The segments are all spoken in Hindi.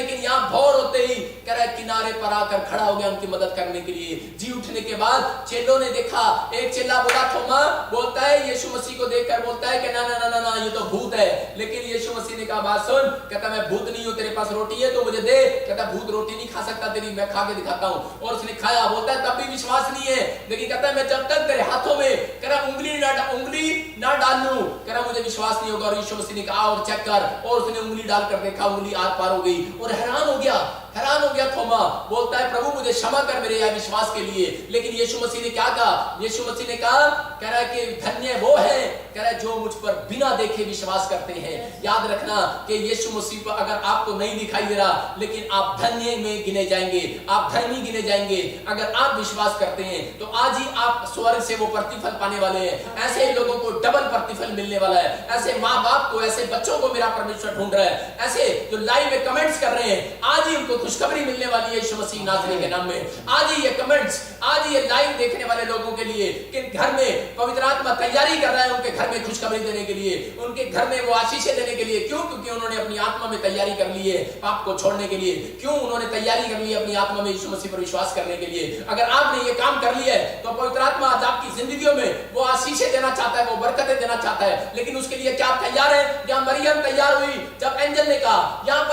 लेकिन यहाँ भोर होते ही कह रहा है किनारे पर आकर खड़ा हो गया उनकी मदद करने के लिए। जी उठने के बाद चेलों ने देखा, एक चेला बोला, थोमा बोलता है यीशु मसीह को देखकर बोलता है कि ना ना ना ना ना ये तो भूत है। लेकिन यीशु मसीह ने कहा बात सुन, कहता मैं भूत नहीं हूं, तेरे पास रोटी है तो मुझे दे। कहता भूत रोटी नहीं खा सकता तेरी, मैं खा के दिखाता हूं। और उसने खाया। बोलता है तब भी विश्वास नहीं है। लेकिन कहता है मैं जब तक तेरे हाथों में कह रहा उंगली ना डालूं कह रहा मुझे विश्वास नहीं होगा। और यीशु मसीह ने कहा और चेक कर, और उसने उंगली डालकर देखा, उंगली आर पार हो गई। और हैरान हो गया थोमा। बोलता है प्रभु मुझे क्षमा कर मेरे अविश्वास के लिए। लेकिन यीशु मसीह ने क्या कहा? यीशु मसीह ने कहा, कह रहा है कि धन्य वो है, कह रहा है जो मुझ पर बिना देखे विश्वास करते हैं। याद रखना कि यीशु मसीह पर अगर आपको नहीं दिखाई दे रहा, लेकिन आप धन्य में गिने जाएंगे, आप धर्मी गिने जाएंगे अगर आप विश्वास करते हैं। तो आज ही आप स्वर्ग से वो प्रतिफल पाने वाले हैं। ऐसे लोगों को डबल प्रतिफल मिलने वाला है। ऐसे माँ बाप को, ऐसे बच्चों को मेरा परमेश्वर ढूंढ रहा है। ऐसे जो लाइव में कमेंट्स कर रहे हैं, आज ही उनको खुशखबरी मिलने वाली है यीशु मसीह नाज़री के नाम में। आज ही ये कमेंट्स, आज ही ये लाइव देखने वाले लोगों के लिए कि घर में पवित्र आत्मा तैयारी कर रहा है उनके घर में खुशखबरी देने के लिए, उनके घर में वो आशीषें देने के लिए। क्यों? क्योंकि उन्होंने अपनी आत्मा में तैयारी कर ली है पाप को छोड़ने के लिए। क्यों? उन्होंने तैयारी कर ली है अपनी आत्मा में यीशु मसीह पर विश्वास करने के लिए। अगर आपने ये काम कर लिया है तो पवित्र आत्मा आज आपकी जिंदगियों में वो आशीषें देना चाहता है, वो बरकतें देना चाहता है। लेकिन उसके लिए क्या आप तैयार है? जहां मरियम तैयार हुई, जब एंजल ने कहा, यहाँ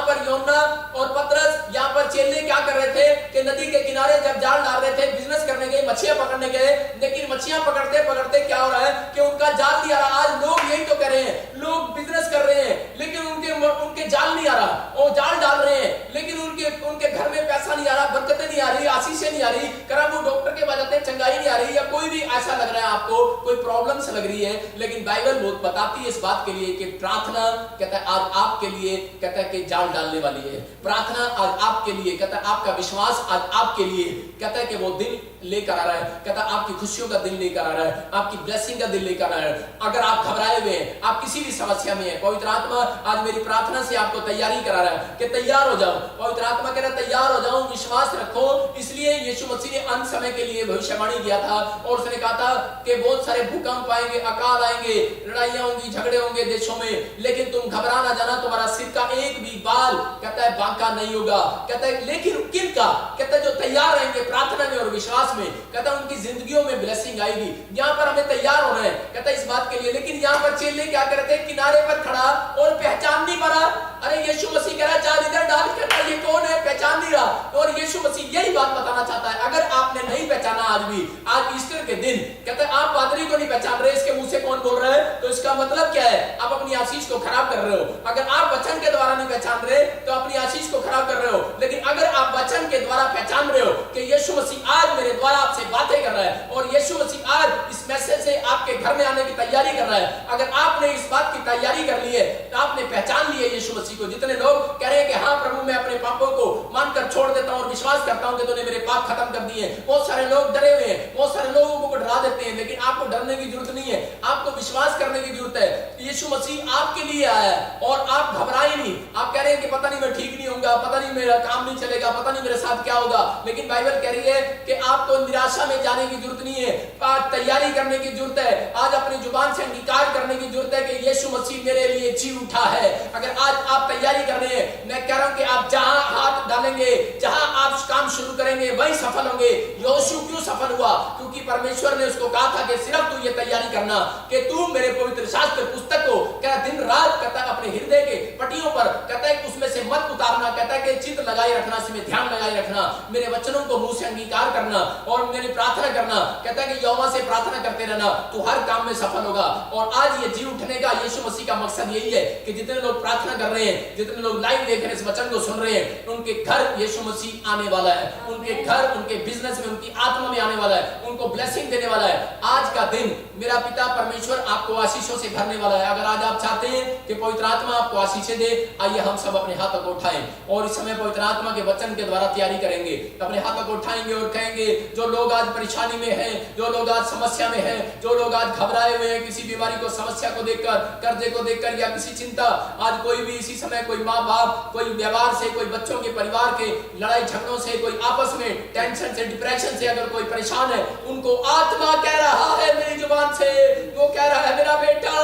पर यूहन्ना और पतरस, यहाँ पर चेले क्या कर रहे थे कि नदी के किनारे जब जाल डाल रहे थे, बिजनेस करने गए, मछलियां पकड़ने गए। लेकिन मछलियां पकड़ते पकड़ते क्या हो रहा है कि उनका जाल नहीं आ रहा। आज लोग यही तो कर रहे हैं, लोग बिजनेस कर रहे हैं लेकिन उनके जाल नहीं आ रहा। वो जाल डाल रहे हैं लेकिन उनके घर में पैसा नहीं आ रहा, बरकतें नहीं आ रही, आशीषें नहीं आ रही। करा वो डॉक्टर के पास जाते हैं, चंगाई नहीं आ रही, या कोई भी ऐसा लग रहा है आपको, कोई प्रॉब्लम से लग रही है। लेकिन बाइबल बहुत बताती है इस बात के लिए कि प्रार्थना, कहता है आज आपके लिए, कहता है कि जाल डालने वाली है। प्रार्थना आज आपके लिए, कहता है आपका विश्वास आज आपके लिए, कहता है कि वो दिन लेकर आ रहा है। कहता है आपकी खुशियों का दिन लेकर आ रहा है, आपकी ब्लेसिंग का दिन लेकर आ रहा है। अगर आप घबराए हुए हैं, आप किसी भी समस्या में हैं, पवित्र आत्मा आज मेरी प्रार्थना से आपको तैयारी करा रहा है कि तैयार हो जाओ। पवित्र आत्मा कह रहा है तैयार हो जाओ, विश्वास रखो। इसलिए यीशु मसीह ने अंत समय के लिए भविष्यवाणी किया था और उसने कहा था कि बहुत सारे भूकंप आएंगे, अकाल आएंगे, लड़ाइयां होंगी, झगड़े होंगे देशों में, लेकिन तुम घबरा ना जाना, तुम्हारा सिर का एक भी बाल, कहता है बांका नहीं होगा। कहता है लेकिन किन का? कहता है जो तैयार रहेंगे प्रार्थना में और विश्वास में, कहता है उनकी जिंदगियों में ब्लेसिंग आएगी। यहाँ पर हमें तैयार होना है, कहता है इस बात के लिए। लेकिन यहाँ पर चेले क्या करते हैं? किनारे पर खड़ा और पहचान नहीं पा रहा। अरे यीशु मसीह कह रहा है जाल इधर डाल, कहता है ये कौन है? पहचान नहीं रहा। और यीशु मसीह यही बात बताना चाहता है। अगर आपने नहीं पहचाना आज भी, आज ईस्टर के दिन, कहता है आप पादरी को नहीं पहचान रहे, इसके मुंह से कौन बोल रहा है? तो इसका मतलब क्या है? आप अपनी आशीष को खराब कर रहे हो। अगर आप वचन के द्वारा नहीं पहचान रहे तो अपनी आशीष को खराब कर रहे हो। लेकिन अगर आप वचन के द्वारा पहचान रहे हो कि यीशु मसीह आज मेरे द्वारा आपसे बातें कर रहा है और यीशु मसीह आज इस मैसेज से आपके घर में आने की तैयारी कर रहा है, अगर आपने इस बात की तैयारी कर ली है तो आपने पहचान लिया यीशु मसीह को। जितने लोग कह रहे हैं कि हाँ प्रभु मैं अपने पापों को मानकर छोड़ देता हूं और विश्वास करता हूं कि तूने मेरे पाप खत्म कर दिए। बहुत सारे लोग डरे हुए हैं, बहुत सारे लोगों को डरा देते हैं, लेकिन आपको डरने की जरूरत नहीं है, आपको विश्वास करने की जरूरत है। यीशु मसीह आपके लिए आया है और आप घबराए नहीं। आप कह रहे हैं कि पता नहीं मैं ठीक नहीं होऊंगा, पता नहीं मेरा काम नहीं चलेगा, पता नहीं मेरे साथ क्या होगा। लेकिन बाइबल कह रही है कि आपको निराशा में जाने की जरूरत नहीं है, आज तैयारी करने की जरूरत है। आज अपनी जुबान से अंगीकार करने की जरूरत है कि यीशु मसीह मेरे लिए जी उठा है। अगर आज आप तैयारी कर रहे हैं, मैं कह रहा हूं कि आप जहां हाथ डालेंगे, जहां आप काम शुरू करेंगे वहीं सफल होंगे। यहोशू क्यों सफल हुआ? क्योंकि परमेश्वर ने उसको कहा था कि सिर्फ तू ये तैयारी करना कि तू मेरे पवित्र शास्त्र पुस्तक को क्या दिन रात, कहता है अपने हृदय के पटियों पर, कहता है उसमें से मत उतारना, कहता है कि चित्त लगाए रखना, इसमें ध्यान लगाए रखना, मेरे वचनों को मुंह से अंगीकार करना और मेरी प्रार्थना करना। कहता है कि यहोवा से प्रार्थना करते रहना, तू हर काम में सफल होगा। और आज ये जी उठने का यीशु मसीह का मकसद यही है कि जितने लोग प्रार्थना कर रहे हैं, जितने लोग लाइव देख रहे हैं, इस वचन को सुन रहे हैं, उनके घर यीशु मसीह आने वाला है, उनके घर, उनके बिजनेस में, उनकी आत्मा में आने वाला है, उनको ब्लेसिंग देने वाला है। आज का दिन मेरा पिता परमेश्वर आपको आशीषों से भरने वाला है। अगर आज आप चाहते हैं कि पवित्र आत्मा आपको आशीषें दे, आइए हम सब अपने हाथों को उठाएं और इस समय पवित्र आत्मा के वचन के द्वारा तैयारी करेंगे। अपने हाथों को उठाएंगे और कहेंगे, जो लोग आज परेशानी में हैं, जो लोग आज समस्या में हैं, जो लोग आज घबराए हुए हैं किसी बीमारी को, समस्या को देखकर, कर्जे को देखकर या किसी चिंता, आज कोई भी इसी समय कोई माँ बाप, कोई व्यवहार से, कोई बच्चों के परिवार के लड़ाई झगड़ों से, कोई आपस में टेंशन से, डिप्रेशन से अगर कोई परेशान है, उनको आत्मा कह रहा है मेरी जुबान से, वो कह रहा है मेरा बेटा,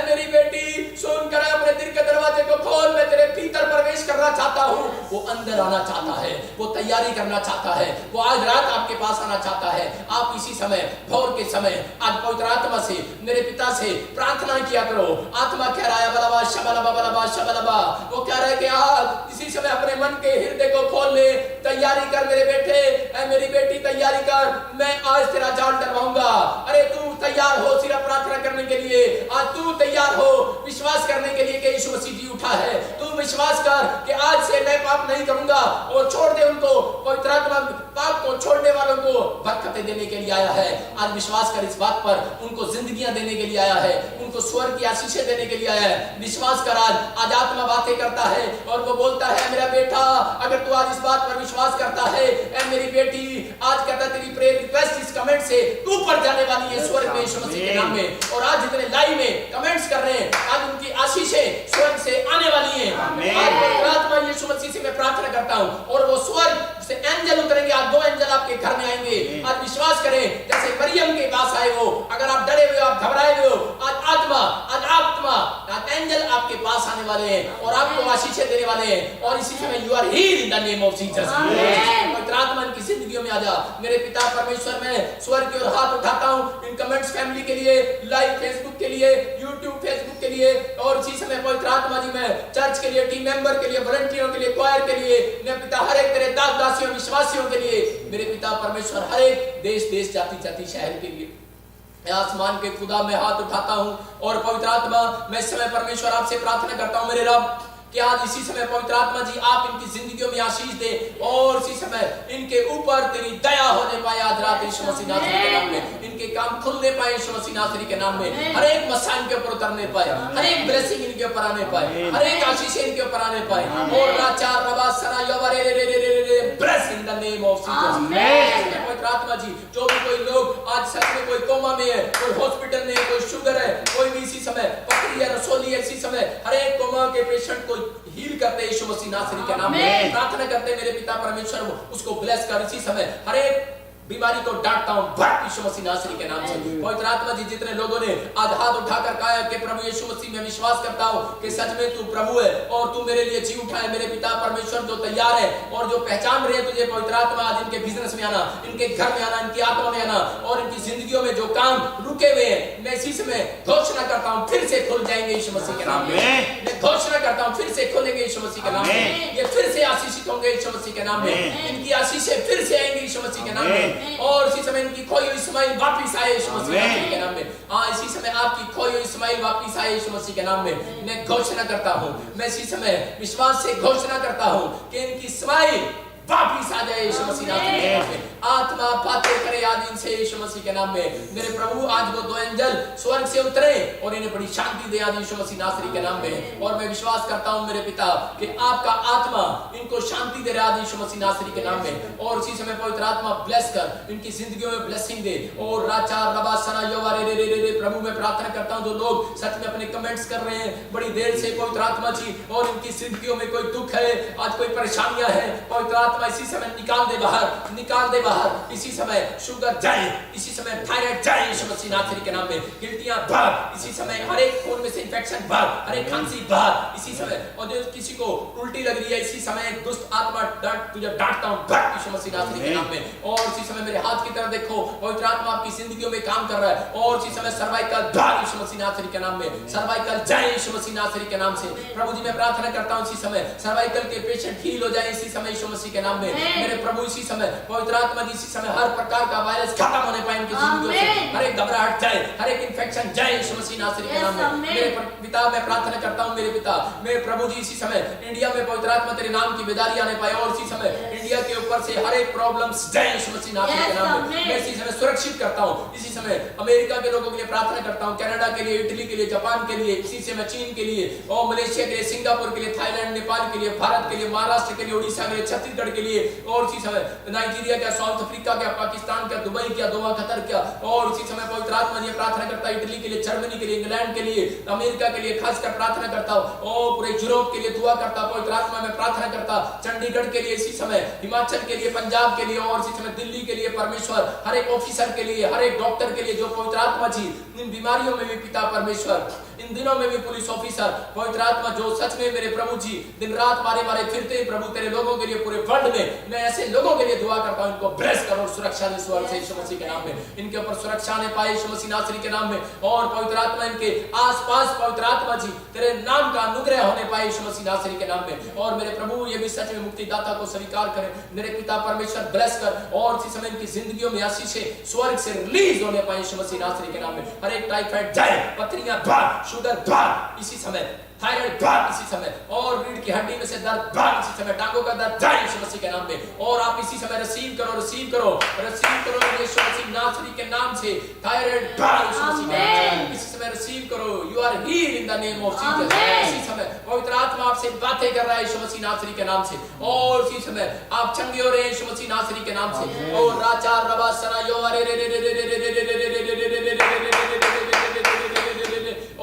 मेरी बेटी सुनकर अपने दिल के दरवाजे को खोल, मैं तेरे भीतर प्रवेश करना चाहता हूँ। वो अंदर आना चाहता है, वो तैयारी करना चाहता है, वो आज रात आपके पास आना चाहता है। आप इसी समय, भोर के समय, आज पवित्र आत्मा से, मेरे पिता से प्रार्थना किया करो। आत्मा कह रहा है बलबा शबलबा बलबा शबलबा, वो कह रहा है कि आज इसी समय अपने मन के हृदय को खोल ले, तैयारी कर मेरे बेटे, मेरी बेटी तैयारी कर, मैं आज तेरा जाल डरवाऊंगा। अरे तू तैयार हो सिर्फ प्रार्थना करने के लिए, आज तू तैयार हो विश्वास करने के लिए कि यीशु मसीह जी उठा है। तू विश्वास कर कि आज से मैं पाप नहीं करूंगा, और छोड़ दे उनको। पवित्र आत्मा पाप को छोड़ने वालों को बरकतें देने के लिए आया है। आज विश्वास कर इस बात पर, उनको जिंदगियां देने के लिए आया है, उनको स्वर्ग की आशीषें देने के लिए आया है। विश्वास कर, आज आत्मा बातें करता है और वो बोलता है मेरा बेटा, अगर तू आज इस बात पर विश्वास करता है, ए मेरी बेटी, आज कहता तेरी प्रेयर रिक्वेस्ट इस कमेंट से ऊपर जाने वाली है स्वर्ग में यीशु मसीह के नाम में। और आज जितने लाइव में कमेंट्स कर रहे हैं, आज उनकी आशीषें स्वर्ग से आने वाली हैं। आज पवित्र आत्मा यीशु मसीह से मैं प्रार्थना करता हूं, और वो स्वर्ग से एंजल उतरेंगे। आज 2 एंजल आपके घर में आएंगे। आज विश्वास करें, जैसे मरियम के पास आए हो, अगर आप डरे हुए, आप घबराए हुए हो, आज एंजल आपके पास आने वाले हैं और आपको आशीषें देने वाले हैं। और इसी समय you are healed in the name of Jesus. पवित्र आत्मा की जिंदगियों में आ जा। मेरे पिता परमेश्वर, मैं स्वर्ग की ओर हाथ उठाता हूं इन कमेंट्स फैमिली के लिए, लाइव फेसबुक के लिए, यूट्यूब फेसबुक के लिए, और इसी समय पवित्र आत्मा जी मैं चर्च के लिए, टीम मेंबर के लिए, वॉलंटियरों के लिए, क्वायर के लिए, मेरे पिता हर एक तेरे दास दासियों विश्वासियों के लिए, मेरे पिता परमेश्वर हर एक देश जाति जाति शहर के लिए, आसमान के खुदा में हाथ उठाता हूं। और पवित्र आत्मा मैं इस समय परमेश्वर आपसे प्रार्थना करता हूं मेरे रब, कि आज इसी समय पवित्र आत्मा जी आप इनकी जिंदगियों में आशीष दे, और इसी समय इनके ऊपर तेरी दया होने पाए। आज रात यीशु मसीह नासरी के नाम में इनके काम खुलने पाए यीशु मसीह नासरी के नाम में। हर एक मसा इनके ऊपर उतरने पाए, हर एक ब्लेसिंग इनके ऊपर आने पाए, हर एक आशीष इनके ऊपर आने पाए। और राचार रबा सना योवरे रे रे रे रे रे bless in the name of Jesus. पवित्र आत्मा जी, जो भी कोई लोग आज सच में कोई कोमा में है, कोई हॉस्पिटल में है, कोई शुगर है, कोई भी इसी समय पथरी है, रसोली है, इसी समय हर एक कोमा के पेशेंट को हील करते यीशु मसीह नासरी के नाम में प्रार्थना करते मेरे पिता परमेश्वर, उसको ब्लेस कर। इसी समय हर एक बीमारी को डांटता हूं भट यीशु मसीह नासरी के नाम से। पवित्र आत्मा जी, जितने लोगों ने आज हाथ उठाकर कहा कि प्रभु यीशु मसीह में विश्वास करता हूं कि सच में तू प्रभु है और तू मेरे लिए जी उठा है, मेरे पिता परमेश्वर जो तैयार है और जो पहचान रहे हैं तुझे, पवित्र आत्मा आज इनके बिजनेस में आना, इनके घर में आना, इनकी आत्मा में आना, और इनकी जिंदगियों में जो काम रुके हुए हैं, मैं इसी समय घोषणा करता हूं फिर से खुल जाएंगे यीशु मसीह के नाम में। मैं घोषणा करता हूं फिर से खुलेंगे यीशु मसीह के नाम में। ये फिर से आशीषित होंगे यीशु मसीह के नाम में। इनकी आशीषें फिर से आएंगी यीशु मसीह के नाम में। और इसी समय इनकी खोई हुई इस्माइल वापस आए यीशु मसीह के नाम में। हाँ, इसी समय आपकी खोई हुई इस्माइल वापस आए यीशु मसीह के नाम में। मैं घोषणा करता हूँ, मैं इसी समय विश्वास से घोषणा करता हूँ कि इनकी इस्माइल वापस आ जाए यीशु मसीह के नाम में। आत्मा बातें करे आज इनसे यीशु मसीह के नाम में। मेरे प्रभु, आज वो 2 एंजल स्वर्ग से उतरे और इन्हें बड़ी शांति दे आज यीशु मसीह नासरी के नाम में। और मैं विश्वास करता हूं मेरे पिता कि आपका आत्मा इनको शांति दे रहा है यीशु मसीह नासरी के नाम में। और इसी समय पवित्र आत्मा ब्लेस कर इनकी जिंदगियों में ब्लेसिंग दे। और राचा रबा सना योवा रे रे रे रे प्रभु, मैं प्रार्थना करता हूं जो लोग सच में अपने कमेंट्स कर रहे हैं बड़ी देर से, पवित्र आत्मा जी, और इनकी जिंदगियों में कोई दुख है, आज कोई परेशानियां हैं, पवित्र आत्मा इसी समय निकाल दे बाहर, निकाल दे बाहर। इसी समय शुगर जाए, इसी समय थायराइड जाए यीशु मसीह नासरी के नाम में। गिल्टियां भाग इसी समय, हर एक खून में से इंफेक्शन भाग, हर एक खांसी भाग इसी समय। और जो किसी को उल्टी लग रही है, इसी समय दुष्ट आत्मा तुझे डांटता हूं भाग यीशु मसीह नासरी के नाम में। और इसी समय मेरे हाथ की तरफ देखो, पवित्र आत्मा आपकी जिंदगियों में काम कर रहा है। और इसी समय सर्वाइकल भाग यीशु मसीह नासरी के नाम में, सर्वाइकल जाए यीशु मसीह नासरी के नाम से। प्रभु जी, मैं प्रार्थना करता हूं इसी समय सर्वाइकल के पेशेंट हील हो जाए इसी समय यीशु मसीह के के नाम में। मेरे प्रभु इसी समय पवित्र आत्मा जी इसी समय हर प्रकार का वायरस खत्म होने पाए इनकी जिंदगियों से, हर एक घबराहट जाए, हर एक इन्फेक्शन जाए यीशु मसीह नासरी के नाम में। मेरे पिता मैं प्रार्थना करता हूँ मेरे पिता, मेरे प्रभु जी इसी समय इंडिया में पवित्र आत्मा तेरे नाम की बेदारी आने पाए और इसी समय इंडिया के ऊपर से हर एक प्रॉब्लम्स जाए यीशु मसीह नासरी के नाम में। मैं इसी समय सुरक्षित करता हूँ, इसी समय अमेरिका के लोगों के लिए प्रार्थना करता हूँ, कनाडा के लिए, इटली के लिए, जापान के लिए, इसी समय चीन के लिए और मलेशिया के लिए, सिंगापुर के लिए, थाईलैंड, नेपाल के लिए, भारत के लिए, महाराष्ट्र के लिए, उड़ीसा के लिए, छत्तीसगढ़ के लिए और इसी समय नाइजीरिया का, साउथ अफ्रीका का, पाकिस्तान का, दुबई का, दोहा, कतर का और इसी समय पवित्र आत्मा जी प्रार्थना करता है इटली के लिए, जर्मनी के लिए, इंग्लैंड के लिए, अमेरिका के लिए खासकर प्रार्थना करता हूँ और पूरे यूरोप के लिए दुआ करता हूँ। पवित्र आत्मा में प्रार्थना करता चंडीगढ़ के लिए इसी समय, हिमाचल के लिए, पंजाब के लिए और इसी समय दिल्ली के लिए परमेश्वर, हर एक ऑफिसर के लिए, हर एक डॉक्टर के लिए जो पवित्र आत्मा जी इन बीमारियों में भी पिता परमेश्वर, इन दिनों में भी पुलिस ऑफिसर पवित्र आत्मा जो सच में मेरे प्रभु जी दिन रात मारे मारे फिरते प्रभु तेरे लोगों के लिए पूरे वर्ल्ड में, मैं ऐसे लोगों के लिए दुआ करता हूँ, इनको ब्लेस करो सुरक्षा दे स्वर्ग से यीशु मसीह के नाम में, इनके ऊपर सुरक्षा ने पाए यीशु मसीह नासरी के नाम में और पवित्र आत्मा इनके आसपास पवित्र आत्मा जी तेरे नाम का अनुग्रह होने पाए यीशु मसीह नासरी के नाम में। और मेरे प्रभु ये भी सच में मुक्तिदाता को स्वीकार करें मेरे पिता परमेश्वर, ब्लेस कर और इसी समय इनकी जिंदगियों में आशीषें स्वर्ग से रिलीज होने पाए यीशु मसीह नासरी के नाम में। हर एक टाइफाइड जाए, पथरियां भाग, शुगर भाग इसी समय, थायराइड भाग इसी समय और रीढ़ की हड्डी में से दर्द भाग इसी समय, टांगों का दर्द जाए यीशु मसीह के नाम में और आप इसी समय रिसीव करो यीशु मसीह नासरी के नाम से। थायराइड भाग यीशु मसीह के नाम से, इसी समय रिसीव करो, you are healed in the name of Jesus. इसी समय पवित्र आत्मा आपसे बातें कर रहा है यीशु मसीह नासरी के नाम से और इसी समय आप चंगे हो रहे हैं यीशु मसीह नासरी के नाम से। और राजा रबा सना यो अरे रे रे रे रे रे रे रे रे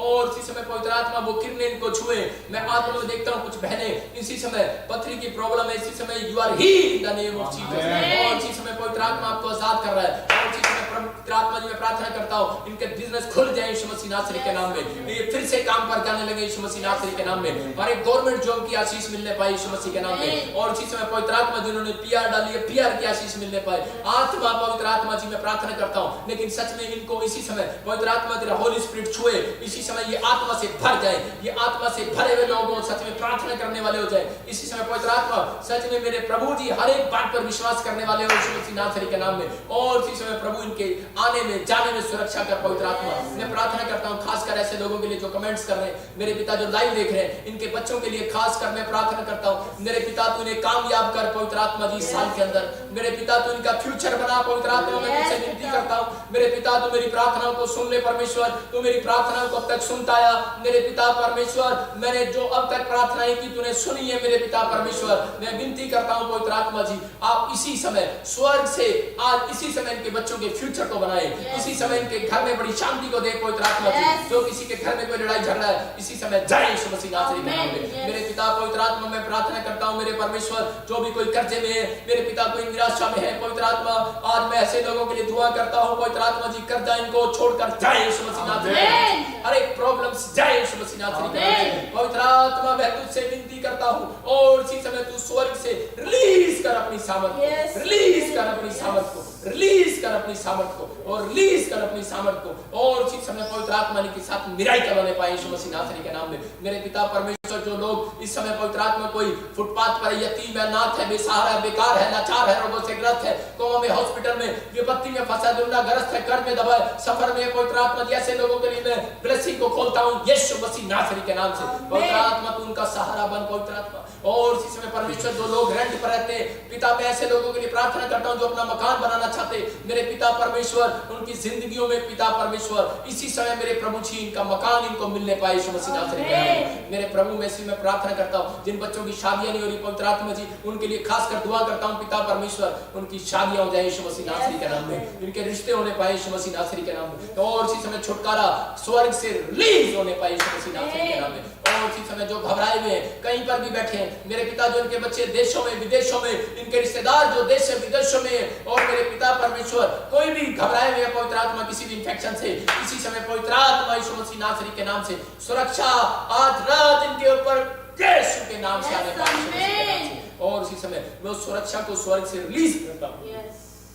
और इसी समय पवित्र आत्मा वो किरणें इनको छुए। मैं आत्मा में देखता हूँ कुछ बहनें इसी समय पथरी की प्रॉब्लम है, इसी समय you are healed in the name of Jesus और इसी समय पवित्र आत्मा आपको आजाद कर रहा है और इसी समय पवित्र आत्मा जी मैं प्रार्थना करता हूँ इनके बिजनेस खुल जाए यीशु मसीह नासरी के नाम में, ये फिर से काम पर जाने लगे यीशु मसीह नासरी के नाम में और एक गवर्नमेंट जॉब की आशीष मिलने पाए यीशु मसीह के नाम में और इसी समय पवित्र आत्मा जिन्होंने पीआर डाली है पीआर की आशीष मिलने पाए। आत्मा पवित्र आत्मा जी मैं प्रार्थना करता हूँ लेकिन सच में इनको इसी समय पवित्र आत्मा तेरा होली स्पिरिट छुए, इसी समय ये आत्मा से भर जाए, ये आत्मा से भरे हुए लोग सच में प्रार्थना करने वाले हो जाए। इसी समय पवित्र आत्मा सच में मेरे प्रभु जी हर एक बात पर विश्वास करने वाले हो यीशु मसीह नासरी के नाम में और इसी समय प्रभु इनके आने में जाने में सुरक्षा कर पवित्र आत्मा। मैं प्रार्थना करता हूँ खासकर ऐसे लोगों के लिए जो कमेंट्स कर रहे हैं, मेरे पिता जो लाइव देख रहे हैं, इनके बच्चों के लिए खासकर मैं प्रार्थना करता हूँ मेरे पिता तू इन्हें कामयाब कर पवित्र आत्मा जी इस साल के अंदर, मेरे पिता तू इनका फ्यूचर बना पवित्र आत्मा। मैं तुझसे विनती करता हूँ मेरे पिता तू मेरी प्रार्थनाओं को सुन ले परमेश्वर, तू मेरी प्रार्थनाओं को अब तक सुनता आया मेरे पिता परमेश्वर, मैंने जो अब तक प्रार्थनाएं की तूने सुनी है मेरे पिता परमेश्वर। मैं विनती करता हूँ पवित्र आत्मा जी आप इसी समय स्वर्ग से आज इसी समय इनके बच्चों के फ्यूचर को बनाए, इसी समय इनके घर में बड़ी शांति को दे पवित्र आत्मा जी। जो किसी के घर में कोई लड़ाई झगड़ा है इसी समय जाए यीशु मसीह नासरी के नाम में। मेरे पिता पवित्र आत्मा मैं प्रार्थना करता हूँ मेरे परमेश्वर जो भी कोई कर्जे में है, मेरे पिता कोई निराशा में है पवित्र आत्मा, आज मैं ऐसे लोगों के लिए दुआ करता हूँ पवित्र आत्मा जी कर्जा इनको छोड़कर जाए यीशु मसीह नासरी के नाम से, हर एक प्रॉब्लम्स जाए यीशु मसीह नासरी के नाम से। पवित्र आत्मा मैं तुझसे विनती करता हूँ और इसी समय तू स्वर्ग से रिलीज कर अपनी सामर्थ, रिलीज कर अपनी सामर्थ को, रिलीज कर अपनी सामर्थ को और रिलीज कर अपनी सामर्थ को और इसी समय पवित्र आत्मा के साथ मिराकल होने पाए यीशु मसीह नासरी के नाम में। मेरे पिता परमेश्वर जो लोग इस समय पवित्र आत्मा कोई फुटपाथ पर यतीम है, नाथ है, बेसहारा है, बेकार है, लाचार है, रोगों से ग्रस्त है, कोमा में, हॉस्पिटल में, विपत्ति में फंसा, दुर्नाग्रस्त है, कर्ज में दबा है, सफर में पवित्र आत्मा जैसे लोगों के लिए मैं ब्लेसिंग को खोलता हूँ यीशु मसीह नासरी के नाम से। पवित्र आत्मा तू उनका सहारा बन पवित्र आत्मा और इसी समय परमेश्वर जो लोग रेंट पर रहते हैं पिता मैं ऐसे लोगों के लिए प्रार्थना करता हूँ जो अपना मकान बनाना चाहते मेरे पिता परमेश्वर उनकी जिंदगियों में पिता परमेश्वर इसी समय मेरे प्रभु जी इनका मकान इनको मिलने पाए यीशु मसीह नासरी के नाम में। मेरे प्रभु मैं इसी में प्रार्थना करता हूँ जिन बच्चों की शादियां नहीं हो रही पवित्र आत्मा जी उनके लिए खासकर दुआ करता हूँ पिता परमेश्वर उनकी शादियां हो जाए यीशु मसीह नासरी के नाम में, इनके रिश्ते होने पाए यीशु मसीह नासरी के नाम में और इसी समय छुटकारा स्वर्ग से रिलीज होने पाए यीशु मसीह नासरी के नाम में। और इसी समय जो घबराए हुए हैं कहीं पर भी बैठे हैं मेरे पिता जो इनके बच्चे देशों में विदेशों में, इनके रिश्तेदार जो देश से विदेशों में और मेरे पिता परमेश्वर कोई भी घबराए हुए पवित्र आत्मा किसी भी इंफेक्शन से इसी समय पवित्र आत्मा यीशु मसीह नासरी के नाम से सुरक्षा आज रात इनके ऊपर यीशु के नाम से आने पाए और इसी समय मैं उस सुरक्षा को स्वर्ग से रिलीज करता हूँ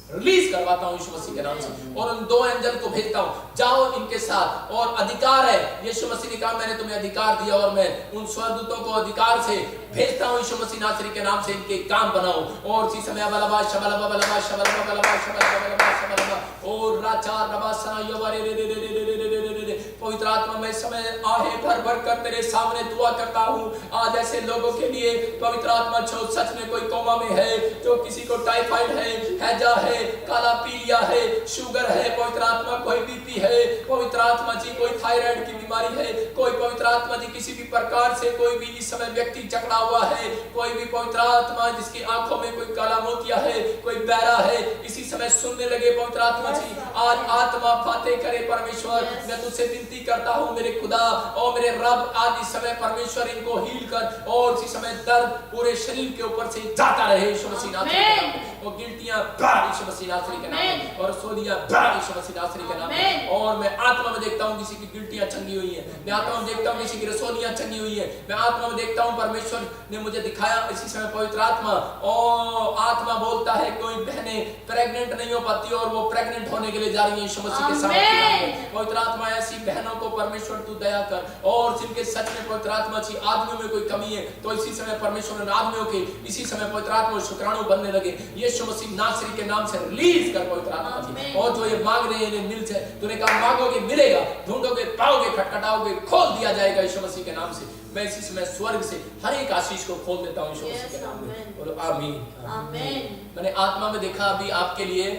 रिलीज करवाता हूँ यीशु मसीह के नाम से, और उन 2 एंजल को भेजता हूँ, जाओ इनके साथ, और अधिकार है, यीशु मसीह ने कहा मैंने तुम्हें अधिकार दिया और मैं उन स्वर्गदूतों को अधिकार से भेजता हूँ यीशु मसीह नासरी के नाम से इनके काम बनाओ। और उसी समय बलबा शबलबा बलबा शबलबा बलबा शबलबा बलबा शबलबा और राचा रबासना यवारे रे रे रे रे रे रे रे रे। पवित्र आत्मा मैं समय आहे भर भर कर तेरे सामने दुआ करता हूँ आज ऐसे लोगों के लिए। पवित्र आत्मा जो सच में कोई कोमा में है, जो किसी को टाइफाइड है, हैजा है, काला पीलिया है, शुगर है, पवित्र आत्मा कोई बीपी है, पवित्र आत्मा जी कोई थायराइड की बीमारी है, कोई पवित्र आत्मा जी किसी भी प्रकार से कोई भी इस समय व्यक्ति जकड़ा हुआ है, कोई भी पवित्र आत्मा जिसकी आंखों में कोई काला मोतिया है, कोई बहरा है, इसी समय सुनने लगे पवित्र आत्मा जी आज आत्मा बातें करे परमेश्वर। मैं तुझसे विनती करता हूँ मेरे खुदा और मेरे रब आज इस समय परमेश्वर इनको हील कर, और इसी समय दर्द पूरे शरीर के ऊपर से जाता रहे यीशु मसीह नासरी के नाम में, और गिल्टियां यीशु मसीह नासरी के नाम में, और सोलियां यीशु मसीह नासरी के नाम में। और मैं आत्मा में देखता हूँ किसी की गिल्टियां चंगी हुई है, मैं आत्मा में देखता हूँ किसी की रसोलियां चंगी हुई है, मैं आत्मा में देखता हूँ परमेश्वर ने मुझे दिखाया इसी समय पवित्र आत्मा, और आत्मा बोलता है कोई बहनें प्रेग्नेंट नहीं हो पाती और वो प्रेग्नेंट होने के लिए जा रही है यीशु मसीह के सामने। पवित्र आत्मा ऐसी बहनों को परमेश्वर तू दया कर, और जिनके सच में पवित्र आत्मा जी आदमियों में कोई कमी है तो इसी समय परमेश्वर ने आदमियों के इसी समय पवित्र आत्मा शुक्राणु बनने लगे यीशु मसीह नासरी के नाम से रिलीज कर पवित्र आत्मा जी। और जो ये मांग रहे हैं इन्हें मिल जाए, तूने कहा मांगोगे मिलेगा, ढूंढोगे पाओगे, खटखटाओगे खोल दिया जाएगा यीशु मसीह के नाम से। मैं इसी समय स्वर्ग से हर एक आशीष को खोल देता हूँ यीशु मसीह के नाम में, बोलो आमीन आमीन। मैंने आत्मा में देखा अभी आपके लिए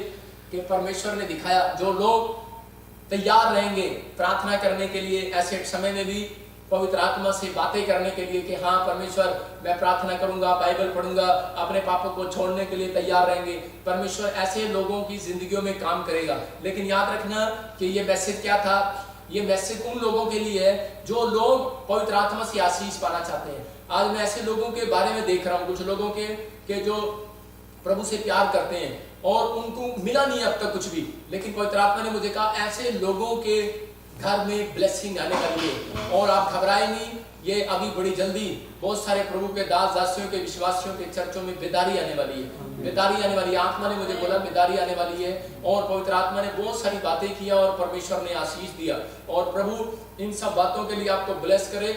कि परमेश्वर ने दिखाया जो लोग तैयार रहेंगे प्रार्थना करने के लिए ऐसे समय में भी पवित्र आत्मा से बातें करने के लिए कि हाँ परमेश्वर मैं प्रार्थना करूंगा, बाइबल पढ़ूंगा, अपने पापों को छोड़ने के लिए तैयार रहेंगे, परमेश्वर ऐसे लोगों की जिंदगियों में काम करेगा। लेकिन याद रखना कि ये मैसेज क्या था, ये मैसेज उन लोगों के लिए है जो लोग पवित्र आत्मा से आशीष पाना चाहते हैं। आज मैं ऐसे लोगों के बारे में देख रहा हूँ, कुछ लोगों के जो प्रभु से प्यार करते हैं और उनको मिला नहीं अब तक कुछ भी, लेकिन पवित्र आत्मा ने मुझे कहा ऐसे लोगों के घर में ब्लेसिंग आने वाली है। और आप घबराए नहीं, ये अभी बड़ी जल्दी बहुत सारे प्रभु के दास दासियों के विश्वासियों के चर्चों में बेदारी आने वाली है, बेदारी आने वाली है। आत्मा ने मुझे बोला बेदारी आने वाली है, और पवित्र आत्मा ने बहुत सारी बातें किया और परमेश्वर ने आशीष दिया, और प्रभु इन सब बातों के लिए आपको ब्लेस करे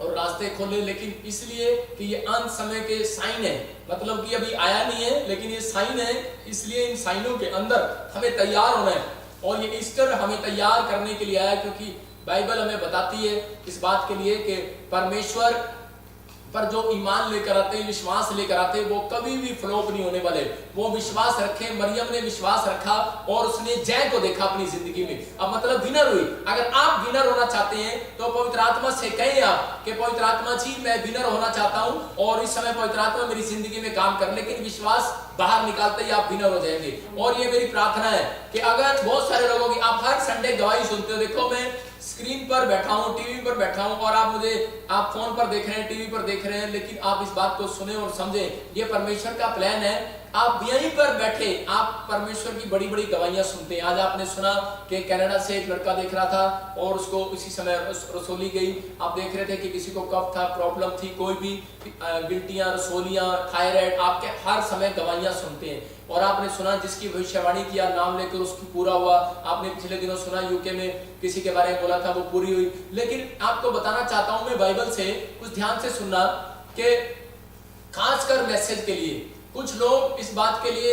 और रास्ते खोले। लेकिन इसलिए कि ये अंत समय के साइन है, मतलब कि अभी आया नहीं है लेकिन ये साइन है, इसलिए इन साइनों के अंदर हमें तैयार होना है। और ये ईस्टर हमें तैयार करने के लिए आया, क्योंकि बाइबल हमें बताती है इस बात के लिए कि परमेश्वर पर जो ईमान लेकर आते हैं, विश्वास लेकर आते हैं, वो कभी भी फ्लॉप नहीं होने वाले। वो विश्वास रखे, मरियम ने विश्वास रखा और उसने जय को देखा अपनी जिंदगी में, अब मतलब विनर हुई। अगर आप विनर होना चाहते हैं तो पवित्र आत्मा से कहें आप कि पवित्र आत्मा जी मैं विनर होना चाहता हूं और इस समय पवित्र आत्मा मेरी जिंदगी में काम कर, लेकिन विश्वास बाहर निकालते ही आप विनर हो जाएंगे। और ये मेरी प्रार्थना है कि अगर बहुत सारे लोगों की आप हर संडे गवाही सुनते हो, देखो मैं स्क्रीन पर बैठा हूं, टीवी पर बैठा हूं, और आप फोन पर देख रहे हैं, टीवी पर देख रहे हैं, लेकिन आप इस बात को सुने और समझे, ये परमेश्वर का प्लान है। आप यहीं पर बैठे आप परमेश्वर की बड़ी बड़ी गवाहियां सुनते हैं। आज आपने सुना कि कनाडा से एक लड़का देख रहा था और उसको उसी समय रसोली गई। आप देख रहे थे कि किसी को कफ था, प्रॉब्लम थी, कोई भी गिल्टियां, रसोलियां, थायराइड, आपके हर समय गवाहियां सुनते हैं। और आपने सुना जिसकी भविष्यवाणी किया नाम लेकर उसकी पूरा हुआ। आपने पिछले दिनों सुना यूके में किसी के बारे में बोला था वो पूरी हुई। लेकिन आपको बताना चाहता हूं मैं बाइबल से, कुछ ध्यान से सुनना कि खासकर मैसेज के लिए कुछ लोग इस बात के लिए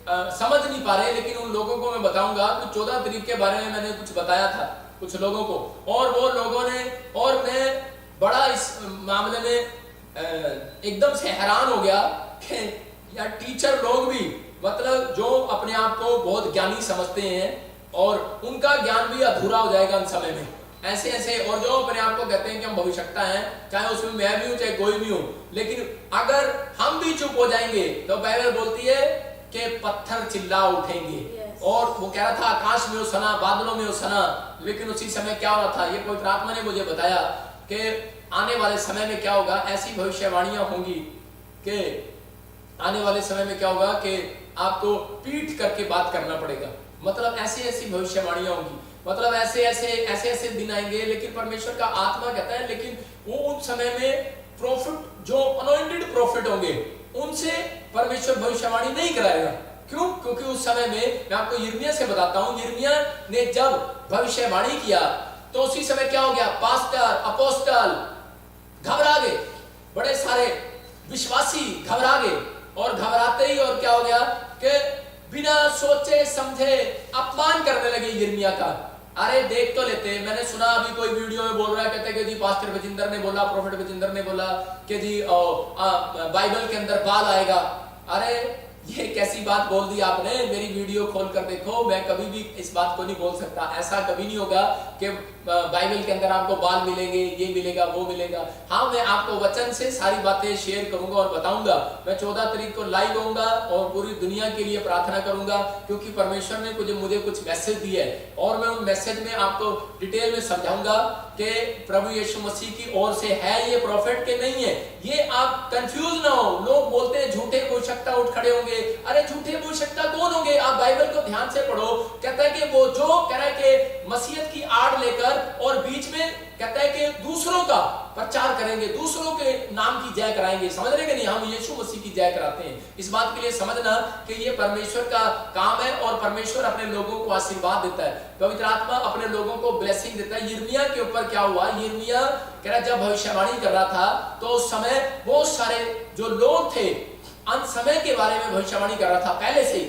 समझ नहीं पा रहे, लेकिन उन लोगों को मैं बताऊंगा कि 14 तारीख के बारे में मैंने कुछ बताया था कुछ लोगों को, और वो लोगों ने, और मैं बड़ा इस मामले में एकदम से हैरान हो गया कि यार टीचर लोग भी, मतलब जो अपने आप को बहुत ज्ञानी समझते हैं और उनका ज्ञान भी अधूरा हो जाएगा उन समय में, ऐसे ऐसे, और जो अपने आप को कहते हैं कि हम भविष्यवक्ता हैं, चाहे उसमें मैं भी हूं चाहे कोई भी हूं, लेकिन अगर हम भी चुप हो जाएंगे तो बाइबल बोलती है कि पत्थर चिल्ला उठेंगे। और वो कह रहा था आकाश में उसना, बादलों में उसना, लेकिन उसी समय क्या हो रहा था, ये पवित्र आत्मा ने मुझे बताया कि आने वाले समय में क्या होगा, ऐसी भविष्यवाणियां होंगी कि आने वाले समय में क्या होगा कि आपको पीट करके बात करना पड़ेगा। मतलब ऐसी ऐसी भविष्यवाणियां होंगी, मतलब ऐसे ऐसे दिन आएंगे। लेकिन परमेश्वर का आत्मा कहता है, लेकिन वो उन समय में प्रोफिट, जो अनॉइंटेड प्रोफिट होंगे, उनसे परमेश्वर भविष्यवाणी नहीं कराएगा। क्यों? क्योंकि उस समय में मैं आपको यिर्मयाह से बताता हूं, यिर्मयाह ने जब भविष्यवाणी किया तो उसी समय क्या हो गया, पास्टर अपोस्टल घबरा गए, बड़े सारे विश्वासी घबरा गए, और घबराते ही और क्या हो गया कि बिना सोचे समझे अपमान करने लगे यिर्मयाह का। अरे देख तो लेते, मैंने सुना अभी कोई वीडियो में बोल रहा है, कहते हैं कि जी पास्टर बजिंदर ने बोला, प्रोफेट बजिंदर ने बोला कि जी बाइबल के अंदर बाल आएगा। अरे ये कैसी बात बोल दी आपने, मेरी वीडियो खोल कर देखो, मैं कभी भी इस बात को नहीं बोल सकता। ऐसा कभी नहीं होगा कि बाइबल के अंदर आपको बाल मिलेंगे, ये मिलेगा, वो मिलेगा। हाँ, मैं आपको वचन से सारी बातें शेयर करूंगा और बताऊंगा। मैं 14 तारीख को लाइव होऊंगा और पूरी दुनिया के लिए प्रार्थना करूंगा, क्योंकि परमेश्वर ने मुझे कुछ मैसेज दिए है और मैं उन मैसेज में आपको डिटेल में समझाऊंगा कि प्रभु यीशु मसीह की ओर से है ये, प्रॉफिट के नहीं है ये। आप कंफ्यूज ना हो। लोग बोलते हैं झूठे भविष्यवक्ता उठ खड़े होंगे। अरे झूठे भविष्यवक्ता कौन होंगे? आप बाइबल को ध्यान से पढ़ो। कहता है कि वो जो कह रहा है कि मसीहत की आड़ लेकर और बीच में कहता है कि दूसरों का प्रचार करेंगे, दूसरों के नाम की जय कराएंगे। समझ रहे कि नहीं? हम यीशु मसीह की जय कराते हैं। इस बात के लिए समझना कि ये परमेश्वर का काम है और परमेश्वर अपने लोगों को आशीर्वाद देता है, पवित्र आत्मा अपने लोगों को ब्लेसिंग देता है। यिर्मयाह के ऊपर क्या हुआ, यिर्मयाह कह रहा जब भविष्यवाणी कर रहा था तो उस समय बहुत सारे जो लोग थे अंत समय के बारे में भविष्यवाणी कर रहा था पहले से,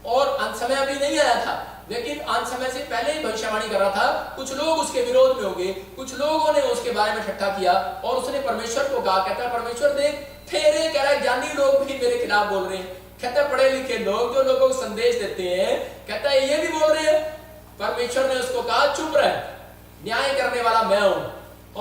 और अंत समय अभी नहीं आया था, लेकिन अंत समय से पहले ही भविष्यवाणी कर रहा था। कुछ लोग उसके विरोध में हो गए, कुछ लोगों ने उसके बारे में ठट्ठा किया और उसने परमेश्वर को कहा, कहता है परमेश्वर देख तेरे कह रहा है ज्ञानी लोग भी मेरे खिलाफ बोल रहे हैं। कहता है पढ़े लिखे लोग जो लोगों को संदेश देते हैं, कहता है ये भी बोल रहे हैं। परमेश्वर ने उसको कहा चुप रह, न्याय करने वाला मैं हूं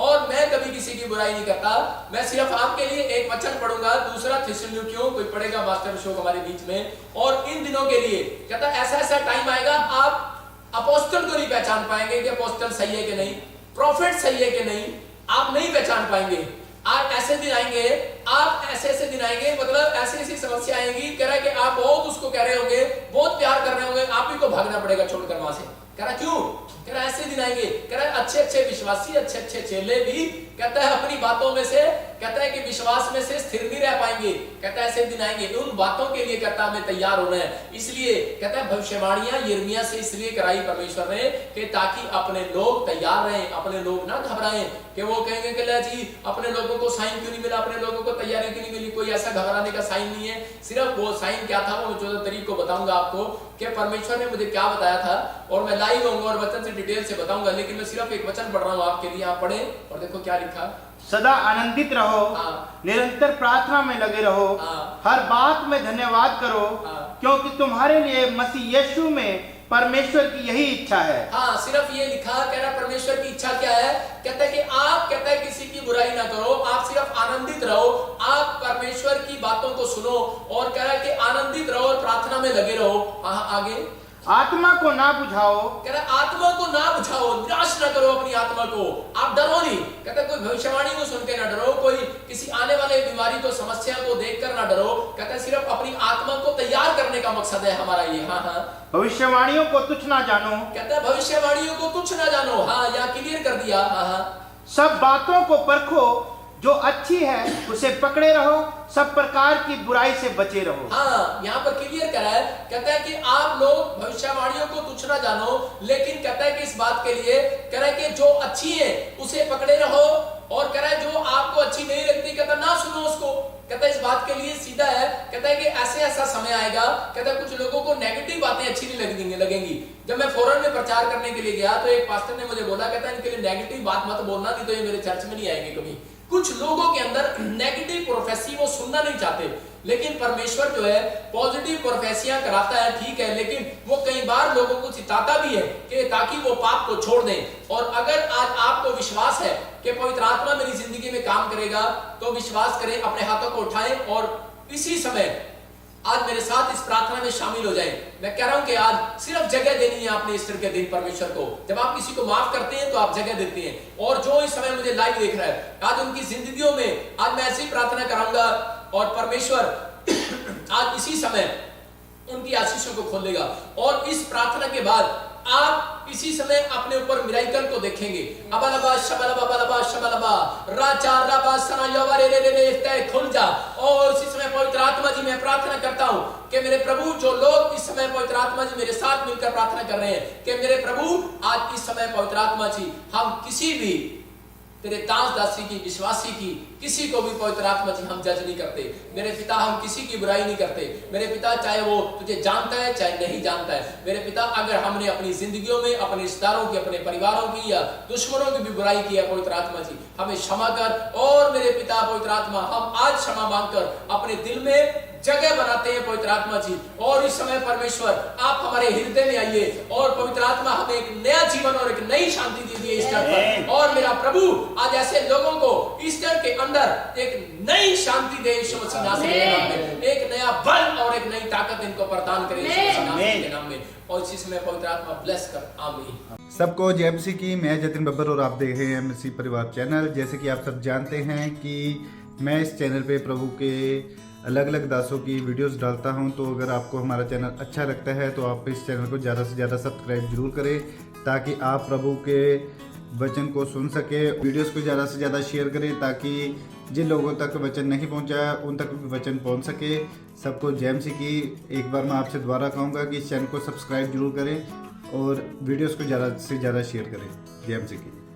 और मैं कभी किसी की बुराई नहीं करता। मैं सिर्फ आपके लिए एक वचन पढ़ूंगा, दूसरा थिस्सलुनीकियों कोई पढ़ेगा मास्टर शो हमारे बीच में। और इन दिनों के लिए कहता ऐसा ऐसा टाइम आएगा आप अपोस्टल को नहीं पहचान पाएंगे कि अपोस्टल सही है कि नहीं, प्रॉफिट सही है कि नहीं, आप नहीं पहचान पाएंगे। आप ऐसे दिन आएंगे, आप ऐसे ऐसे दिन आएंगे, मतलब ऐसी ऐसी समस्या आएंगी, कह रहा है कि आप बहुत उसको कह रहे होंगे, बहुत प्यार कर रहे होंगे, आप ही को भागना पड़ेगा छोड़कर वहां से। कह रहा क्यों? कह रहा ऐसे दिन आएंगे, कह रहा अच्छे अच्छे विश्वासी, अच्छे अच्छे चेले भी कहता है अपनी बातों में से, कहता है कि विश्वास में से स्थिर नहीं रह पाएंगे। कहता है ऐसे दिन आएंगे, उन बातों के लिए कहता हमें तैयार होना है। इसलिए कहता है भविष्यवाणियां यिर्मयाह से इसलिए कराई परमेश्वर ने कि ताकि अपने लोग तैयार रहें, अपने लोग ना घबराएं कि वो कहेंगे कि जी अपने लोगों को साइन क्यों नहीं मिला, अपने लोगों को तैयारी क्यों नहीं मिली। कोई ऐसा घबराने का साइन नहीं है। सिर्फ वो साइन क्या था वो मैं 14 तारीख को बताऊंगा आपको कि परमेश्वर ने मुझे क्या बताया था, और मैं लाइव होऊंगा और वचन से डिटेल से बताऊंगा। लेकिन मैं सिर्फ एक वचन पढ़ रहा हूं आपके लिए, आप पढ़ें और देखो क्या लिखा। सदा आनंदित रहो, निरंतर प्रार्थना में लगे रहो, हर बात में धन्यवाद करो, क्योंकि तुम्हारे लिए मसीह यीशु में परमेश्वर की यही इच्छा है। हाँ, सिर्फ ये लिखा, कह रहा परमेश्वर की इच्छा क्या है? कहता है कि आप कहता है किसी की बुराई ना करो, आप सिर्फ आनंदित रहो, आप परमेश्वर की बातों को सुनो और कह रहा है कि आनंदित रहो और प्रार्थना में लगे रहो। आगे आत्मा को ना बुझाओ, कह रहा आत्मा को ना बुझाओ, निराश ना करो अपनी आत्मा को, आप डरो नहीं। कहता कोई भविष्यवाणी को सुन के ना डरो, कोई किसी आने वाले बीमारी को समस्या को देखकर ना डरो। कहता सिर्फ अपनी आत्मा को तैयार करने का मकसद है हमारा ये। हाँ हाँ, भविष्यवाणियों को तुच्छ ना जानो, कहता है भविष्यवाणियों को तुच्छ ना जानो। हाँ, यहाँ क्लियर कर दिया। हाँ हाँ, सब बातों को परखो, जो अच्छी है उसे पकड़े रहो, सब प्रकार की बुराई से बचे रहो। हाँ, यहाँ पर क्लियर करा है, कहता है कि आप लोग भविष्यवाणियों को तुच्छ ना जानो, लेकिन कहता है कि इस बात के लिए कह रहा है कि जो अच्छी है उसे पकड़े रहो, और कह रहा है जो आपको अच्छी नहीं लगती कहता ना सुनो उसको। कहता है इस बात के लिए सीधा है, कहता है कि ऐसे ऐसा समय आएगा, कहता है कुछ लोगों को नेगेटिव बातें अच्छी नहीं लगेंगी। जब मैं फॉरेन में प्रचार करने के लिए गया तो एक पास्टर ने मुझे बोला, कहता है इनके लिए नेगेटिव बात मत बोलना, नहीं तो ये मेरे चर्च में नहीं आएंगे कभी। कुछ लोगों के अंदर नेगेटिव प्रोफेसी वो सुनना नहीं चाहते, लेकिन परमेश्वर जो है पॉजिटिव प्रोफेसियां कराता है, ठीक है, लेकिन वो कई बार लोगों को चिताता भी है कि ताकि वो पाप को छोड़ दें। और अगर आज आपको विश्वास है कि पवित्र आत्मा मेरी जिंदगी में काम करेगा तो विश्वास करें, अपने हाथों को उठाएं और इसी समय आज मेरे साथ इस प्रार्थना में शामिल हो जाएं। मैं कह रहा हूं कि आज सिर्फ जगह देनी है आपने ईस्टर के दिन परमेश्वर को। जब आप किसी को माफ करते हैं तो आप जगह देते हैं, और जो इस समय मुझे लाइव देख रहा है आज उनकी जिंदगियों में आज मैं ऐसी प्रार्थना कराऊंगा और परमेश्वर आज इसी समय उनकी आशीषों को खोलेगा। और इस प्रार्थना के बाद आप इसी समय अपने ऊपर मिराइकल को देखेंगे। अबलबा शबलबा बलबा शबलबा राजा रबा सना यवा रे रे रे खुल जा, और इसी समय पवित्र आत्मा जी मैं प्रार्थना करता हूं कि मेरे प्रभु जो लोग इस समय पवित्र आत्मा जी मेरे साथ मिलकर प्रार्थना कर रहे हैं कि मेरे प्रभु आज इस समय पवित्र आत्मा जी हम किसी भी तेरे दास दासी की विश्वासी की किसी को भी पवित्र आत्मा जी हम जज नहीं करते। मेरे पिता हम किसी की बुराई नहीं करते। मेरे पिता चाहे वो तुझे जानता है चाहे नहीं जानता है, मेरे पिता अगर हमने अपनी जिंदगियों में अपने रिश्तेदारों की अपने परिवारों की या दुश्मनों की भी बुराई की है पवित्र आत्मा जी हमें क्षमा कर। और मेरे पिता पवित्र आत्मा हम आज क्षमा मांगकर अपने दिल में जगह बनाते हैं पवित्र आत्मा जी। और इस समय परमेश्वर आप हमारे हृदय में आइए और पवित्र आत्मा हमें एक नया जीवन और एक नई शांति दीजिए ईस्टर पर। और मेरा प्रभु आज ऐसे लोगों को ईस्टर के अंदर एक नई शांति दे यीशु मसीह नासरी के नाम में, एक नया बल और एक नई ताकत इनको प्रदान करे यीशु मसीह नासरी के नाम में। और इसी समय पवित्र आत्मा ब्लेस कर, आमीन। सबको जय मसीह की। मैं जतिन बब्बर और आप देख रहे हैं मसीह परिवार चैनल। जैसे कि आप सब जानते हैं कि मैं इस चैनल पे प्रभु के अलग अलग दासों की वीडियोस डालता हूं, तो अगर आपको हमारा चैनल अच्छा लगता है तो आप इस चैनल को ज़्यादा से ज़्यादा सब्सक्राइब जरूर करें ताकि आप प्रभु के वचन को सुन सके। वीडियोस को ज़्यादा से ज़्यादा शेयर करें ताकि जिन लोगों तक वचन नहीं पहुंचा उन तक भी वचन पहुंच सके। सबको जय मसीह की। एक बार मैं आपसे दोबारा कहूँगा कि इस चैनल को सब्सक्राइब जरूर करें और वीडियोस को ज़्यादा से ज़्यादा शेयर करें। जय मसीह की।